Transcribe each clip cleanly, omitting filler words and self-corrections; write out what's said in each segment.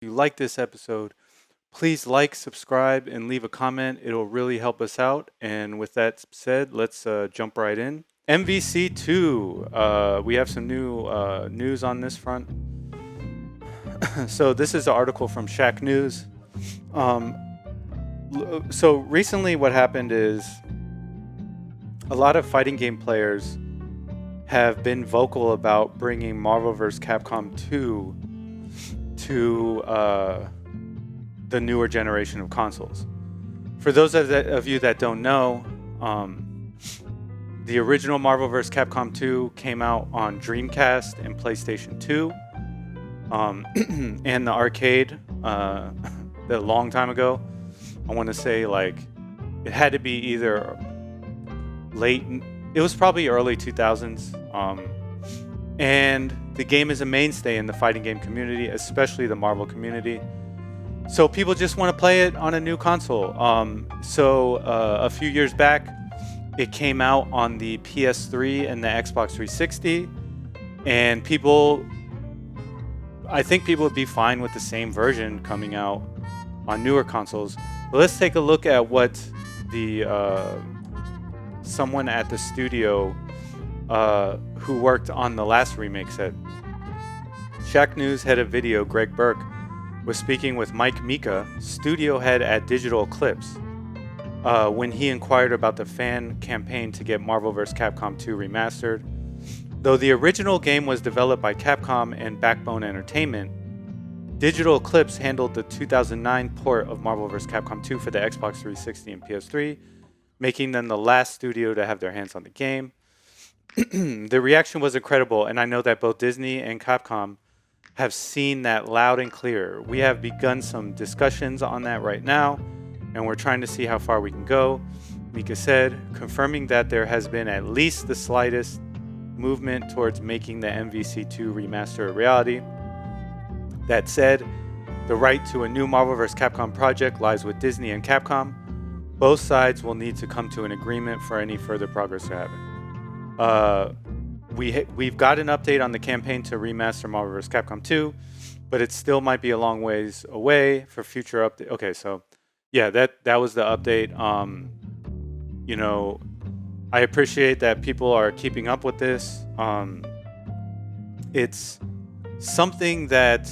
If you like this episode, please like, subscribe, and leave a comment. It'll really help us out. And with that said, let's jump right in. MVC2. We have some new news on this front. So this is an article from Shack News. So recently what happened is a lot of fighting game players have been vocal about bringing Marvel vs. Capcom 2 to the newer generation of consoles. For those of you that don't know, the original Marvel vs. Capcom 2 came out on Dreamcast and PlayStation 2, and the arcade a long time ago. I want to say like it had to be either late, it was probably early 2000s, and the game is a mainstay in the fighting game community, especially the Marvel community. So people just want to play it on a new console. So a few years back, it came out on the PS3 and the Xbox 360, and I think people would be fine with the same version coming out on newer consoles. But let's take a look at what the someone at the studio who worked on the last remake said. Shack News head of video Greg Burke was speaking with Mike Mika, studio head at Digital Eclipse, when he inquired about the fan campaign to get Marvel vs. Capcom 2 remastered. Though the original game was developed by Capcom and Backbone Entertainment, Digital Eclipse handled the 2009 port of Marvel vs. Capcom 2 for the Xbox 360 and PS3, making them the last studio to have their hands on the game. The reaction was incredible, and I know that both Disney and Capcom have seen that loud and clear. We have begun some discussions on that right now, and we're trying to see how far we can go, Mika said, confirming that there has been at least the slightest movement towards making the MVC2 remaster a reality. That said, the right to a new Marvel vs. Capcom project lies with Disney and Capcom. Both sides will need to come to an agreement for any further progress to happen. We've got an update on the campaign to remaster Marvel vs. Capcom 2, but it still might be a long ways away for future update. Okay, so yeah, that was the update. You know, I appreciate that people are keeping up with this. It's something that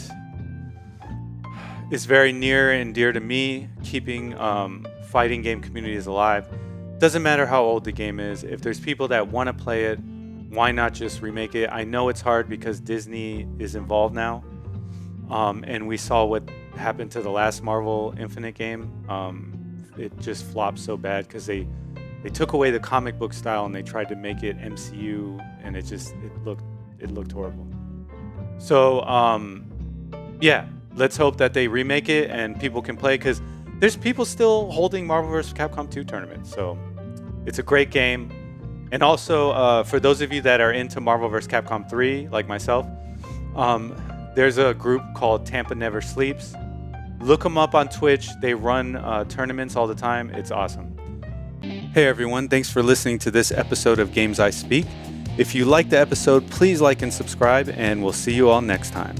is very near and dear to me, keeping fighting game communities alive. Doesn't matter how old the game is. If there's people that want to play it, why not just remake it? I know it's hard because Disney is involved now, and we saw what happened to the last Marvel Infinite game. It just flopped so bad because they took away the comic book style and they tried to make it MCU, and it looked horrible. So yeah, let's hope that they remake it and people can play, because there's people still holding Marvel vs. Capcom 2 tournaments. So it's a great game. And also, for those of you that are into Marvel vs. Capcom 3, like myself, there's a group called Tampa Never Sleeps. Look them up on Twitch. They run tournaments all the time. It's awesome. Hey everyone, thanks for listening to this episode of Games I Speak. If you liked the episode, please like and subscribe, and we'll see you all next time.